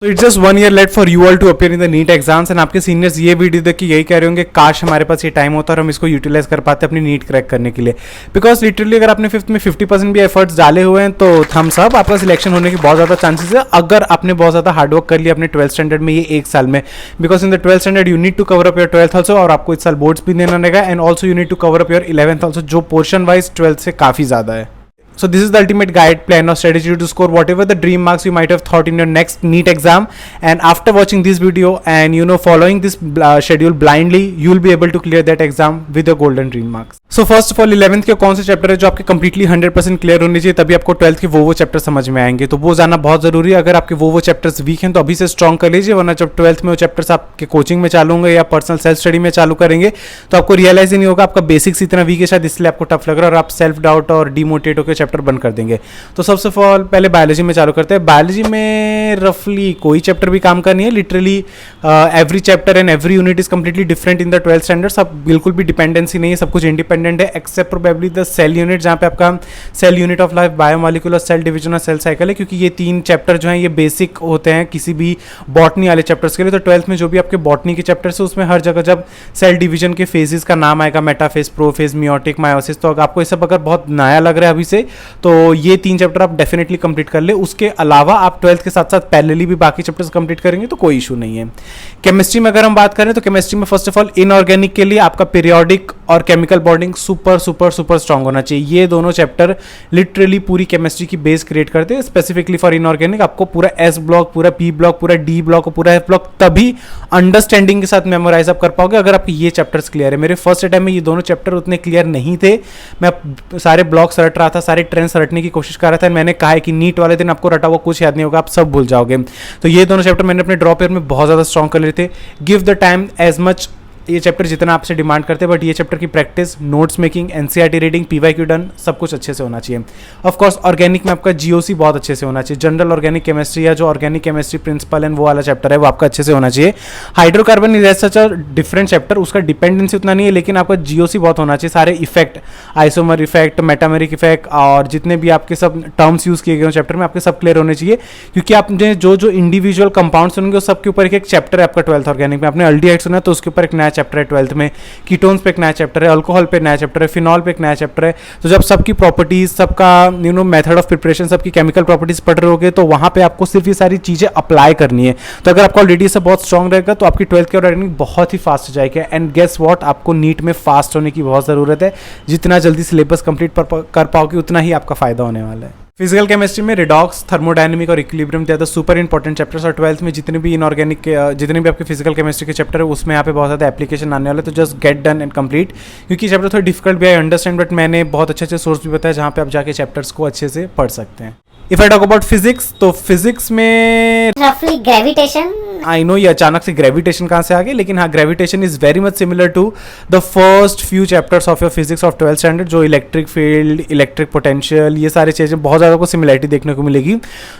तो it's just 1 year late for you all to appear in the NEET exams and आपके seniors ये video देख के यही कह रहे होंगे काश हमारे पास ये टाइम होता और हम इसको यूटिलाइज कर पाते अपनी नीट क्रैक करने के लिए। बिकॉज लिटरली अगर आपने 5th में 50% भी एफर्ट्स डाले हुए हैं तो थम्स अप, आपका सिलेक्शन होने की बहुत ज़्यादा चांसेस है अगर आपने बहुत ज़्यादा हार्डवर्क कर लिया अपने 12th स्टैंडर्ड में ये 1 साल में। Because in the 12th standard you need to cover up your 12th also, और आपको इस साल बोर्ड्स भी देना रहेगा, and also you need to cover up your 11th also, जो पोर्शन वाइज 12th से काफ़ी ज़्यादा है। So this is the ultimate guide, plan or strategy to score whatever the dream marks you might have thought in your next NEET exam. And after watching this video and following this schedule blindly, you will be able to clear that exam with your golden dream marks. So first of all 11th के कौन से chapter है जो आपके completely 100% clear होने चाहिए, तभी आपको 12th के वो चैप्टर समझ में आएंगे। तो वो जानना बहुत जरूरी है। अगर आपके वो चैप्टर्स वीक हैं तो अभी से स्ट्रॉन्ग कर लीजिए, वरना जब 12th में वो चैप्टर्स आपके कोचिंग में चालू होंगे या पर्सनल सेल्फ स्टडी में चालू करेंगे तो आपको रियलाइज ही नहीं होगा, आपका बेसिक्स इतना वीक है शायद इसलिए आपको टफ लग रहा है और आप सेल्फ डाउट और डिमोटिवेट होकर चैप्टर बंद कर देंगे। तो सबसे ऑल पहले बायोलॉजी में चालू करते हैं। बायोलॉजी में रफली कोई चैप्टर भी काम का नहीं है, literally every chapter and every unit is completely different in the 12th standard. सब बिल्कुल भी डिपेंडेंसी नहीं है, सब कुछ इंडिपेंडेंट है except probably the cell unit, जहाँ पे आपका cell unit of life, biomolecule और सेल डिवीजन और सेल साइकिल है, क्योंकि ये 3 चैप्टर जो हैं ये बेसिक होते हैं किसी भी बॉटनी वाले चैप्टर्स के लिए। तो 12th में जो भी आपके बॉटनी के चैप्टर्स है उसमें हर जगह जब सेल डिवीजन के फेजेस का नाम आएगा, मेटाफेज, प्रोफेज, मियोटिक, मायोसिस, तो आपको ये सब अगर बहुत नया लग रहा है अभी से तो ये 3 चैप्टर आप डेफिनेटली कंप्लीट कर ले। उसके अलावा आप 12th के साथ साथ पैरेलली भी बाकी चैप्टर्स कंप्लीट करेंगे तो कोई इशू नहीं है। केमिस्ट्री में अगर हम बात करें तो केमिस्ट्री में फर्स्ट ऑफ ऑल इनऑर्गेनिक के लिए आपका पीरियोडिक और chemical bonding super super super strong होना चाहिए। ये दोनों चैप्टर लिटरली पूरी केमिस्ट्री की बेस क्रिएट करते हैं। स्पेसिफिकली फॉर इनऑर्गेनिक आपको पूरा एस ब्लॉक, पूरा पी ब्लॉक, पूरा डी ब्लॉक और पूरा एफ ब्लॉक तभी अंडरस्टैंडिंग के साथ मेमोराइज आप कर पाओगे अगर आपके ये चैप्टर्स क्लियर है। मेरे फर्स्ट अटेम्प्ट में ये दोनों चैप्टर उतने क्लियर नहीं थे, मैं सारे ब्लॉक्स रट रहा था, सारे ट्रेंड्स रटने की कोशिश कर रहा था। मैंने कहा है कि नीट वाले दिन आपको रटा हुआ कुछ याद नहीं होगा, आप सब भूल जाओगे। तो ये दोनों चैप्टर मैंने अपने ड्रॉप ईयर में बहुत ज़्यादा स्ट्रॉन्ग कर लिए थे। Give the time as much, ये चैप्टर जितना आपसे डिमांड करते हैं, बट ये चैप्टर की practice, notes making, NCERT reading, PYQ done, सब कुछ अच्छे से होना चाहिए। ऑफ कोर्स ऑर्गेनिक में आपका जीओसी बहुत अच्छे से होना चाहिए। जनरल ऑर्गेनिक केमिस्ट्री या जो ऑर्गेनिक केमिस्ट्री प्रिंसिपल एंड वो वाला चैप्टर है वो आपका अच्छे से होना चाहिए। Hydrocarbon is such a different chapter, उसका डिपेंडेंसी उतना नहीं है, लेकिन आपका जीओसी बहुत होना चाहिए। सारे effect, isomer effect, metameric effect और जितने भी आपके सब टर्म्स यूज किए गए चैप्टर में आपके सब क्लियर होने चाहिए, क्योंकि आपने जो इंडिविजुअल कंपाउंड सुनेंगे उस सबके ऊपर एक चैप्टर है आपका 12th ऑर्गेनिक में। आपने अल्डिहाइड सुना तो उसके ऊपर एक नया चैप्टर है 12th में, कीटोन्स पे एक नया चैप्टर है, अल्कोहल पे नया चैप्टर है, फिनॉल पे एक नया चैप्टर है। तो जब सबकी प्रॉपर्टीज, सबका मेथड ऑफ प्रिपरेशन, सबकी केमिकल प्रॉपर्टीज पढ़ रहे होगे तो वहां पे आपको सिर्फ ये सारी चीजें अप्लाई करनी है। तो अगर आपका ऑलरेडी से बहुत स्ट्रांग रहेगा तो आपकी 12th की ऑर्गेनिक बहुत ही फास्ट हो जाएगी। एंड गेस व्हाट, आपको नीट में फास्ट होने की बहुत जरूरत है। जितना जल्दी सिलेबस कंप्लीट कर पाओगे उतना ही आपका फायदा होने वाला है। फिजिकल केमिस्ट्री में रिडॉक्स, थर्मोडायनेमिक और इक्विलिब्रियम थे सुपर इंपॉर्टेंट चैप्टर्स, और 12th में जितने भी इनऑर्गेनिक जितने भी आपके फिजिकल केमिस्ट्री के चैप्टर है उसमें यहाँ पे बहुत ज़्यादा एप्लीकेशन आने वाले, तो just get done and complete. क्योंकि चैप्टर थोड़ा डिफिकल्ट भी है, अंडरस्टैंड, बट मैंने बहुत अच्छे सोर्स भी बताया जहाँ पे आप जाके चैप्टर्स को अच्छे से पढ़ सकते हैं। If I talk about physics, तो फिजिक्स में रफली ग्रेविटेशन, आई नो ये अचानक से ग्रेविटेशन कहाँ से आ गई, लेकिन हाँ gravitation is very much similar to the first few chapters of your physics of 12th standard, जो इलेक्ट्रिक फील्ड, इलेक्ट्रिक पोटेंशियल, ये सारी चीज़ें बहुत ज़्यादा को सिमिलरिटी देखने को मिलेगी।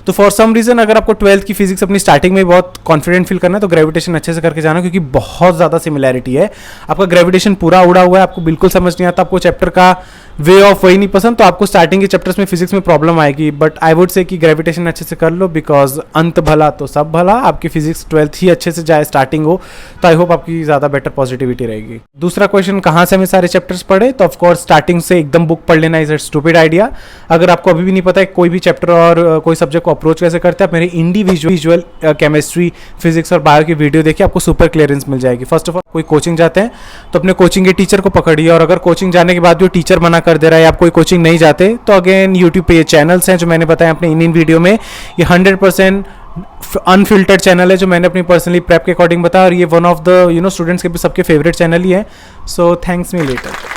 तो फॉर सम रीजन अगर आपको 12th की फिजिक्स अपनी स्टार्टिंग में बहुत कॉन्फिडेंट फील करना है तो ग्रेविटेशन अच्छे से करके जाना, क्योंकि बहुत ज़्यादा सिमिलैरिटी है। आपका ग्रेविटेशन पूरा उड़ा हुआ है, आपको बिल्कुल समझ नहीं आता, आपको चैप्टर का वे ऑफ वही नहीं पसंद, तो आपको स्टार्टिंग के चैप्टर्स में फिजिक्स में प्रॉब्लम आएगी। बट आई वुड से कि ग्रेविटेशन अच्छे से कर लो, बिकॉज अंत भला तो सब भला। आपकी फिजिक्स 12th ही अच्छे से जाए, स्टार्टिंग हो, तो आई होप आपकी ज़्यादा बेटर पॉजिटिविटी रहेगी। दूसरा क्वेश्चन, कहाँ से हमें सारे चैप्टर्स पढ़े, तो ऑफकोर्स स्टार्टिंग से एकदम बुक पढ़ लेना इज अ स्टूपिड आइडिया। अगर आपको अभी भी नहीं पता है कोई भी चैप्टर और कोई सब्जेक्ट को अप्रोच कैसे करते हैं, आप मेरे इंडिविजुअल केमिस्ट्री, फिजिक्स और बायो की वीडियो देखिए, आपको सुपर क्लियरेंस मिल जाएगी। फर्स्ट ऑफ ऑल कोई कोचिंग जाते हैं तो अपने कोचिंग के टीचर को पकड़िए, और अगर कोचिंग जाने के बाद जो टीचर मना कर दे रहा है, आप कोई कोचिंग नहीं जाते, तो अगेन यूट्यूब पे ये चैनल्स हैं जो मैंने बताया अपने इन वीडियो में, ये 100% अनफिल्टर्ड चैनल है जो मैंने अपनी पर्सनली प्रेप के अकॉर्डिंग बताया, और ये वन ऑफ द स्टूडेंट्स के भी सबके फेवरेट चैनल ही है। So thanks me later.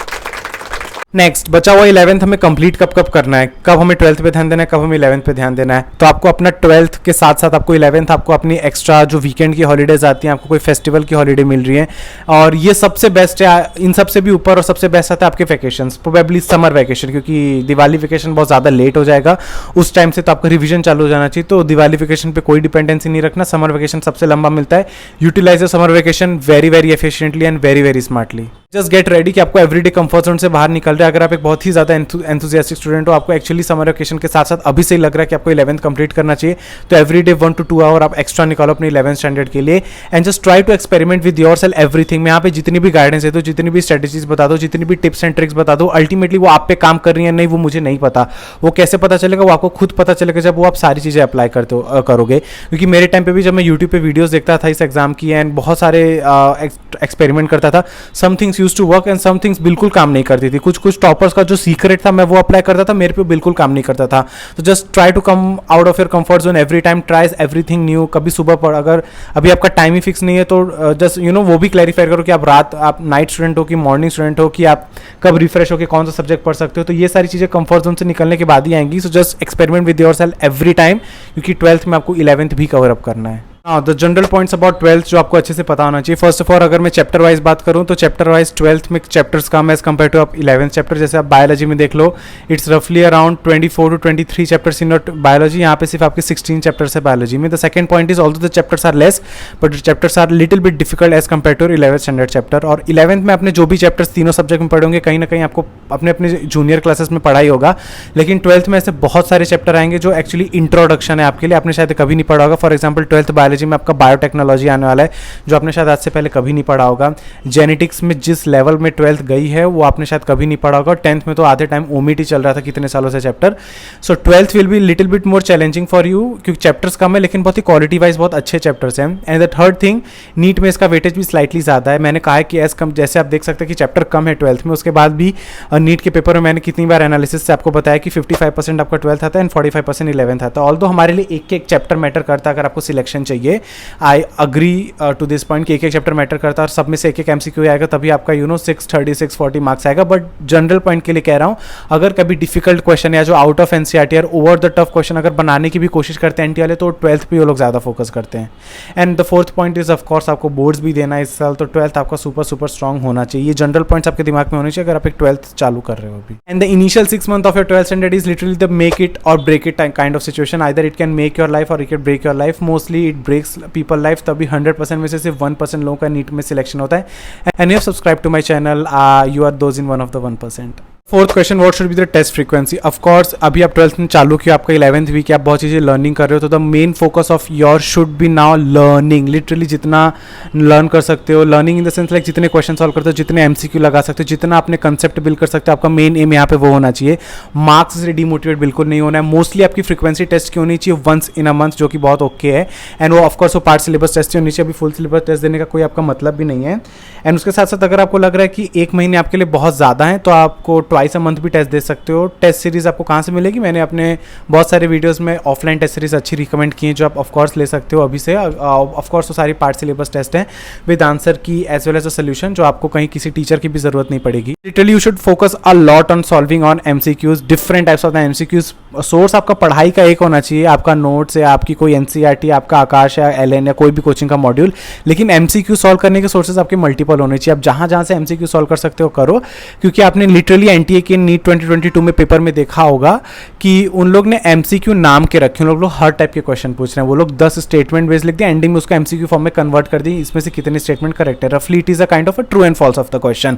Next, बचा हुआ 11th हमें कंप्लीट कब करना है, कब हमें 12th पे ध्यान देना है, कब हमें 11th पे ध्यान देना है। तो आपको अपना 12th के साथ साथ आपको 11th, आपको अपनी एक्स्ट्रा जो वीकेंड की हॉलीडेज आती हैं, आपको कोई फेस्टिवल की हॉलीडे मिल रही है, और ये सबसे बेस्ट है। इन सबसे भी ऊपर और सबसे बेस्ट आता है आपके वैकेशंस, प्रोबेबली समर वैकेशन, क्योंकि दिवाली वैकेशन बहुत ज़्यादा लेट हो जाएगा उस टाइम से, तो आपका रिविजन चालू हो जाना चाहिए। तो दिवाली वैकेशन पे कोई डिपेंडेंसी नहीं रखना, समर वैकेशन सबसे लंबा मिलता है। Utilize summer vacation very very efficiently and very very smartly. Just get ready कि आपको एवरीडे कंफर्ट जोन से बाहर निकल रहा है। अगर आप एक बहुत ही ज़्यादा एंथुजियास्टिक स्टूडेंट हो, आपको एक्चुअली समर वेकेशन के साथ साथ अभी से ही लग रहा है कि आपको 11th कंप्लीट करना चाहिए, तो एवरीडे 1 to 2 आवर आप एक्स्ट्रा निकालो अपनी 11th स्टैंडर्ड के लिए and just try to experiment with yourself everything. मैं यहाँ पे जितनी भी गाइडेंस है तो जितनी भी स्ट्रेटेजीज बता दो, जितनी भी टिप्स एंड ट्रिक्स बता दो, अल्टीमेटली वो आप पे काम कर रही है नहीं वो मुझे नहीं पता। वो कैसे पता चलेगा? वो आपको खुद पता चलेगा जब वो आप सारी चीज़ें अप्लाई करोगे। क्योंकि मेरे टाइम पे भी जब मैं यूट्यूब पे वीडियोस देखता था इस एग्जाम की एंड बहुत सारे एक्सपेरिमेंट करता था, some things used to work and some things बिल्कुल काम नहीं करती थी। कुछ टॉपर्स का जो सीक्रेट था मैं वो अप्लाई करता था, मेरे पे बिल्कुल काम नहीं करता था। तो just try to come out of your comfort zone every time, tries everything new. कभी सुबह पढ़, अगर अभी आपका टाइम ही फिक्स नहीं है तो जस्ट वो भी क्लैरिफाई करो कि आप नाइट स्टूडेंट हो कि मॉर्निंग स्टूडेंट हो, कि आप कब रिफ्रेश हो कि कौन सा सब्जेक्ट पढ़ सकते हो। तो ये सारी चीज़ें कंफर्ट जोन से निकलने के बाद ही आएंगी। So just experiment with your self every time, क्योंकि 12th में आपको 11th भी कवर अप करना है। The general points about 12th जो आपको अच्छे से पता होना चाहिए। फर्स्ट ऑफ ऑल अगर मैं चैप्टर वाइज बात करूं तो चैप्टर वाइज 12th में चैप्टर्स कम एज कम्पेयर टू आप 11th चैप्टर। जैसे आप बायोलॉजी में देख लो, इट्स रफली around 24 to 23 chapters in biology. यहाँ पे सिर्फ आपके 16 चैप्टर्स है बायोलॉजी में। The second point is although the chapters are less but chapters are little bit difficult as compare to 11th standard chapter. और 11th में अपने जो भी चैप्टर्स तीनों सब्जेक्ट में पढ़े होंगे कहीं ना कहीं आपको अपने अपने जूनियर क्लासेस में पढ़ाई होगा, लेकिन 12th में ऐसे बहुत सारे चैप्टर आएंगे जो एक्चुअली इंट्रोडक्शन है आपके लिए, आपने शायद कभी नहीं पढ़ा होगा। फॉर एग्जाम्पल 12th बायोलॉजी में आपका बायोटेक्नोलॉजी आने वाला है जो आपने शायद आज से पहले कभी नहीं पढ़ा होगा। जेनेटिक्स में जिस लेवल में 12th गई है वो आपने शायद कभी नहीं पढ़ा होगा। 10th में तो आधे टाइम ओमिट चल रहा था कितने सालों से chapter. So 12th will be little bit more challenging for you, क्योंकि चैप्टर्स कम है लेकिन बहुत ही क्वालिटी वाइज बहुत अच्छे चैप्टर्स हैं। And the third thing, NEET में इसका वेटेज भी स्लाइटली ज़्यादा है। मैंने कहा है कि एज कम, जैसे आप देख सकते हैं कि चैप्टर कम है 12th में, उसके बाद भी नीट के पेपर में मैंने कितनी बार एनालिसिस से आपको बताया कि 55% आपका 12th आता है एंड 45% 11th आता है। ऑल्दो हमारे लिए एक एक चैप्टर मैटर करता है अगर आपको सिलेक्शन चाहिए। I agree to this point कि एक एक चैप्टर मैटर करता है और सब में से एक एक MCQ आएगा तभी आपका 630 640 मार्क्स आएगा। बट जनरल पॉइंट के लिए कह रहा हूँ, अगर कभी डिफिकल्ट क्वेश्चन या जो आउट ऑफ NCERT और ओवर द टफ क्वेश्चन अगर बनाने की भी कोशिश करते हैं NT वाले, तो 12th पे वो लोग ज़्यादा फोकस करते हैं। And the fourth point is of course आपको बोर्ड्स भी देना है इस साल, तो 12th आपका सुपर स्ट्रॉन्ग होना चाहिए। ये जनरल पॉइंट्स आपके दिमाग में होने चाहिए अगर आप एक 12th चालू कर रहे हो अभी। And the initial 6 months of your 12th standard is literally the make it or break it kind of situation. Either it can make your life or it can break your life. Mostly it breaks people life, तभी 100% में से सिर्फ 1% लोगों का NEET में selection होता है। And you have subscribe to my channel, you are those in one of the 1%। Fourth question, what should be the test frequency. Of course अभी आप 12th में चालू किया, आपका 11th वीक, आप बहुत चीज़ें लर्निंग कर रहे हो, तो the main focus of your should be now learning. Literally जितना लर्न कर सकते हो, learning in the sense like जितने क्वेश्चन सॉल्व करते हो, जितने MCQ लगा सकते हो, जितना अपने कंसेप्ट बिल्ड कर सकते हो, आपका मेन एम यहाँ पे वो होना चाहिए। मार्क्स से डिमोटिवेट बिल्कुल नहीं होना है। मोस्टली आपकी फ्रीक्वेंसी टेस्ट की होनी चाहिए वंस इन अ मंथ, जो कि बहुत ओके है। एंड वो ऑफकोर्स वो पार्ट सिलेबस टेस्ट होनी चाहिए। अभी फुल सिलेबस टेस्ट देने का कोई आपका मतलब भी नहीं है। एंड उसके साथ साथ अगर आपको लग रहा है कि 1 महीने आपके लिए बहुत ज़्यादा है, तो आपको ट्वाइस अ मंथ भी टेस्ट दे सकते हो। टेस्ट सीरीज आपको कहाँ से मिलेगी? मैंने अपने बहुत सारे वीडियोस में ऑफलाइन टेस्ट सीरीज अच्छी रिकमेंड की हैं जो आप ऑफकोर्स ले सकते हो अभी से। ऑफकोर्स वो सारी पार्ट सिलेबस टेस्ट हैं with answer key as well as a solution, जो आपको कहीं किसी टीचर की भी जरूरत नहीं पड़ेगी। Literally you should focus a lot on solving on MCQs, different types of the MCQs। Source आपका पढ़ाई का एक होना चाहिए, आपका नोट्स या आपकी कोई NCERT, आपका आकाश या LN या कोई भी कोचिंग का मॉड्यूल, लेकिन MCQ सॉल्व करने के सोर्सेज आपके मल्टीपल होने चाहिए। आप जहाँ जहाँ से MCQ सॉल्व कर सकते हो करो, क्योंकि आपने लिटरली NTA के नीट 2022 में पेपर में देखा होगा कि उन लोग ने MCQ नाम के रखे, उन लोग हर टाइप के क्वेश्चन पूछ रहे हैं। वो लोग 10 स्टेटमेंट बेस लिख दिया, एंडिंग में उसको MCQ फॉर्म में कन्वर्ट कर दी, इसमें से कितने स्टेटमेंट करेक्ट है। रफली it is a kind of a true and false of the question.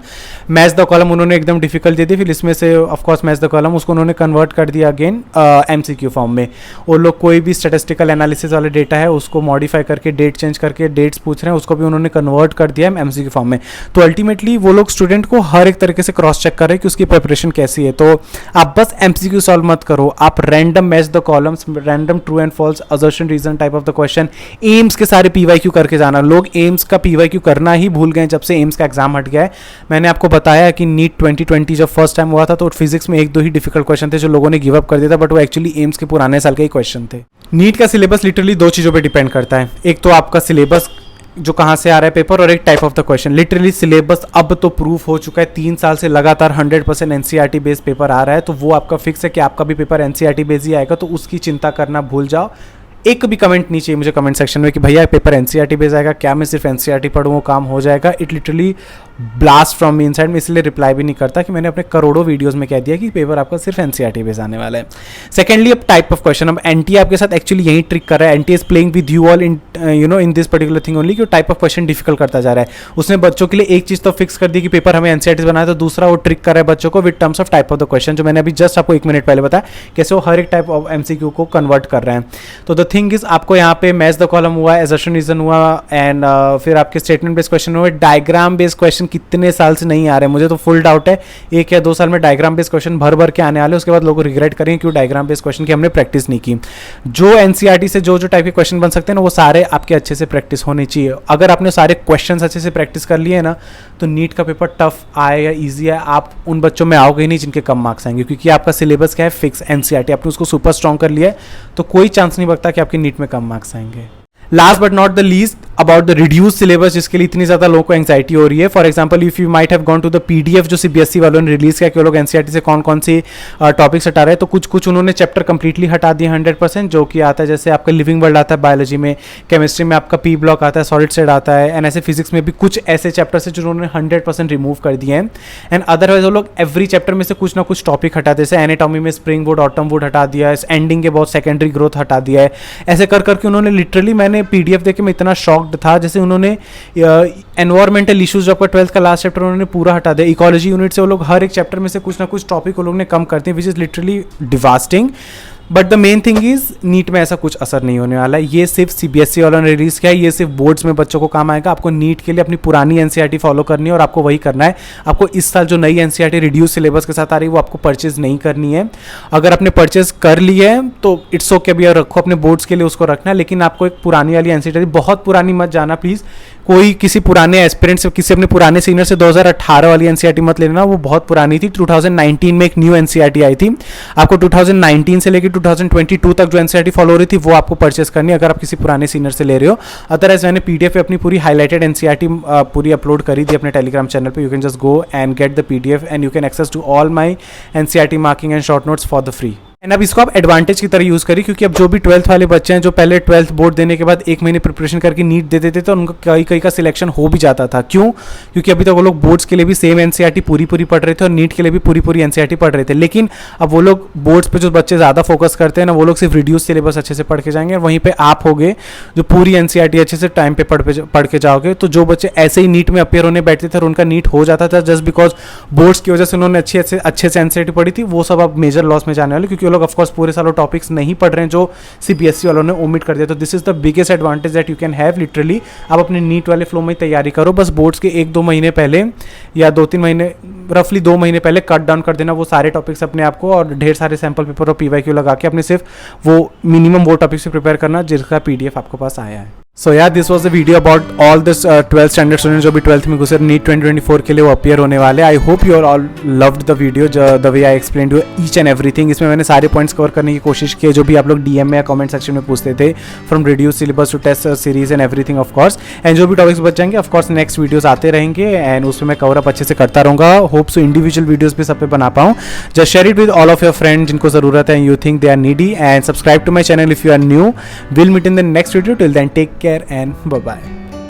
Match the column उन्होंने एकदम डिफिकल्ट दे दी, फिर इसमें से ऑफकोर्स मैच द कॉलम उसको उन्होंने कन्वर्ट कर दिया अगेन MCQ फॉर्म में। वो लोग कोई भी स्टैटिस्टिकल एनालिसिस वाले डेटा है उसको मॉडिफाई करके डेट चेंज करके डेट्स पूछ रहे हैं, उसको भी उन्होंने कन्वर्ट कर दिया है MCQ फॉर्म में। तो अल्टीमेटली वो लोग स्टूडेंट को हर एक तरीके से क्रॉस चेक कर रहे हैं कि उसकी प्रिपरेशन कैसी है। तो आप बस MCQ सॉल्व मत करो, आप random match the columns, random true and false, assertion reason type of the question, AIIMS के सारे PYQ करके जाना। लोग एम्स का PYQ करना ही भूल गए जब से एम्स का एग्जाम हट गया है। मैंने आपको बताया कि नीट 2020 जब फर्स्ट टाइम हुआ था तो फिजिक्स में 1-2 ही डिफिकल्ट क्वेश्चन थे जो लोगों ने गिव अप कर दिया था, बट वो एक्चुअली एम्स के पुराने साल के ही क्वेश्चन थे। नीट का सिलेबस लिटरली 2 चीज़ों पर डिपेंड करता है, एक तो आपका सिलेबस जो कहाँ से आ रहा है पेपर, और एक type of the question. Literally syllabus अब तो प्रूफ हो चुका है, 3 साल से लगातार 100% NCERT बेस्ड पेपर आ रहा है, तो वो आपका फिक्स है कि आपका भी पेपर NCERT बेस्ड ही आएगा, तो उसकी चिंता करना भूल जाओ। एक भी कमेंट नहीं चाहिए मुझे कमेंट सेक्शन में कि भैया पेपर NCERT बेस्ड आएगा, क्या मैं सिर्फ NCERT पढ़ूँ वो काम हो जाएगा। It literally blast from me inside, मैं इसलिए रिप्लाई भी नहीं करता कि मैंने अपने करोड़ों वीडियोस में कह दिया कि पेपर आपका सिर्फ एनसीईआरटी बेस आने वाला है। सेकेंडली, अब टाइप ऑफ क्वेश्चन, अब एनटीए आपके साथ एक्चुअली यही ट्रिक कर रहा है, NTA is playing with you all in in this particular thing only, कि टाइप ऑफ क्वेश्चन डिफिकल्ट करता जा रहा है। उसने बच्चों के लिए एक चीज तो फिक्स कर दी कि पेपर हमें एनसीईआरटी बनाया, तो दूसरा वो ट्रिक कर रहा है बच्चों को with terms of type of the question, जो मैंने अभी जस्ट आपको 1 मिनट पहले बताया कैसे वो हर एक टाइप ऑफ एमसीक्यू को कन्वर्ट कर रहे हैं। तो द थिंग इज आपको यहाँ पे मैच द कॉलम हुआ, एजर्शन रीजन हुआ, एंड फिर आपके स्टेटमेंट बेस्ड क्वेश्चन हुए। डायग्राम बेस्ड क्वेश्चन कितने साल से नहीं आ रहे, मुझे तो फुल डाउट है 1 या 2 साल में डायग्राम बेस्ड क्वेश्चन भर भर के आने वाले, उसके बाद लोग रिग्रेट करेंगे क्यों डायग्राम बेस्ड क्वेश्चन की हमने प्रैक्टिस नहीं की। जो एनसीईआरटी से जो टाइप के क्वेश्चन बन सकते हैं ना, वो सारे आपके अच्छे से प्रैक्टिस होनी चाहिए। अगर आपने सारे क्वेश्चन अच्छे से प्रैक्टिस कर लिए ना, तो नीट का पेपर टफ आए या ईजी है, आप उन बच्चों में आओगे नहीं जिनके कम मार्क्स आएंगे, क्योंकि आपका सिलेबस क्या है, फिक्स एनसीईआरटी, आपने उसको सुपर स्ट्रॉन्ग कर लिया है, तो कोई चांस नहीं बनता कि आपके नीट में कम मार्क्स आएंगे। Last but not the least, about the reduce syllabus, जिसके लिए इतनी ज्यादा लोगों को एंग्जाइटी हो रही है। For example, if you might have gone to the PDF जो सीबीएसई वालों ने रिलीज किया कि वो लोग एनसीईआरटी से कौन कौन सी टॉपिक्स हटा रहे हैं, तो कुछ उन्होंने चैप्टर कंप्लीटली हटा दिए 100%, जो कि आता है जैसे आपका लिविंग वर्ल्ड आता है बायोलॉजी में, केमिस्ट्री में आपका पी ब्लॉक आता है, सॉलिड स्टेट आता है, एंड ऐसे फिजिक्स में भी कुछ ऐसे चैप्टर्स है जो उन्होंने 100% रिमूव कर दिए हैं। एंड अदरवाइज वो लोग एवरी चैप्टर में से कुछ ना कुछ टॉपिक हटा, जैसे एनाटॉमी में स्प्रिंग वुड, ऑटम वुड हटा दिया है, एंडिंग के बहुत सेकेंडरी ग्रोथ हटा दिया है। ऐसे कर करके उन्होंने लिटरली, मैंने पीडीएफ देख के मैं इतना शॉक्ड था, जैसे उन्होंने एनवायरमेंटल इश्यूज जो आपका 12th का लास्ट चैप्टर उन्होंने पूरा हटा दिया। इकोलॉजी यूनिट से वो लोग हर एक चैप्टर में से कुछ ना कुछ टॉपिक वो लोग ने कम करते हैं, which is literally devastating. But the main thing is NEET में ऐसा कुछ असर नहीं होने वाला है। ये सिर्फ सीबीएसई वालों ने रिलीज किया है, ये सिर्फ बोर्ड्स में बच्चों को काम आएगा। आपको नीट के लिए अपनी पुरानी एनसीईआरटी फॉलो करनी है और आपको वही करना है। आपको इस साल जो नई एनसीईआरटी रिड्यूस सिलेबस के साथ आ रही है वो आपको परचेज नहीं करनी है। अगर आपने परचेज कर ली है तो इट्स ओके, अभी रखो, अपने बोर्ड्स के लिए उसको रखना है, लेकिन आपको एक पुरानी वाली एनसीईआरटी, बहुत पुरानी मत जाना प्लीज़। कोई किसी पुराने एस्पिरेंट से, किसी अपने पुराने सीनियर से 2018 वाली एनसीईआरटी मत लेना, वो बहुत पुरानी थी। 2019 में एक न्यू एनसीईआरटी आई थी, आपको 2019 से लेकर 2022 तक जो एनसीईआरटी फॉलो हो रही थी वो आपको परचेस करनी है, अगर आप किसी पुराने सीनियर से ले रहे हो। अदरवाइज मैंने पीडीएफ पे अपनी पूरी हाईलाइटेड एनसीईआरटी पूरी अपलोड करी थी अपने टेलीग्राम चैनल पे। You can just go and get the PDF and you can access to all my NCERT marking and short notes for the free. And अब इसको आप एडवांटेज की तरह यूज़ करिए, क्योंकि अब जो भी 12th वाले बच्चे हैं जो पहले 12th बोर्ड देने के बाद 1 महीने प्रिपरेशन करके नीट देते थे, तो उनका कई का सिलेक्शन हो भी जाता था। क्यों? क्योंकि अभी तक वो लोग बोर्ड्स के लिए भी सेम एनसीईआरटी पूरी पढ़ रहे थे और नीट के लिए भी पूरी एनसीईआरटी पढ़ रहे थे। लेकिन अब वो लोग बोर्ड्स पे जो बच्चे ज़्यादा फोकस करते हैं ना, वो लोग सिर्फ रिड्यूस सिलेबस अच्छे से पढ़ के जाएंगे, और वहीं पर आप होगे जो पूरी एनसीईआरटी अच्छे से टाइम पे पढ़ के जाओगे। तो जो बच्चे ऐसे ही नीट में अपेयर होने बैठते थे और उनका नीट हो जाता था जस्ट बिकॉज बोर्ड्स की वजह से उन्होंने अच्छे से एनसीईआरटी पढ़ी थी, वो सब अब मेजर लॉस में जाने वाले, क्योंकि वो लोग ऑफकोर्स पूरे सालों टॉपिक्स नहीं पढ़ रहे हैं जो सीबीएसई वालों ने ओमिट कर दिया। तो this is the biggest advantage that you can have. Literally आप अपने नीट वाले फ्लो में तैयारी करो, बस बोर्ड्स के 1-2 महीने पहले या 2-3 महीने, रफली 2 महीने पहले कट डाउन कर देना वो सारे टॉपिक्स अपने आप को, और ढेर सारे सैंपल पेपर और पीवाईक्यू लगा के अपने सिर्फ वो मिनिमम वो टॉपिक्स से प्रिपेयर करना जिसका पीडीएफ आपके पास आया है। सो यार, this was the video about all this 12th standard student जो भी 12th में घुसे नीट 2024 के लिए वो अपीयर होने वाले। I hope you are all loved the video, the way I explain to each and everything. इसमें मैंने सारे पॉइंट्स कवर करने की कोशिश की जो भी आप लोग डीएम में या कमेंट सेक्शन में पूछते थे, from reduce syllabus to test series and everything of course. And जो भी टॉपिक्स बच जाएंगे ऑफ कोर्स नेक्स्ट वीडियोस आते रहेंगे एंड उसमें मैं कवर अप अच्छे से करता रहूँगा। होप सो इंडिविजुअल वीडियोस भी सब पे बना पाऊँ। Just share it with all of your friend जिनको जरूरत है, you think they are needy, and subscribe to my channel if you are new. Will meet in the next video. Till then take care and bye.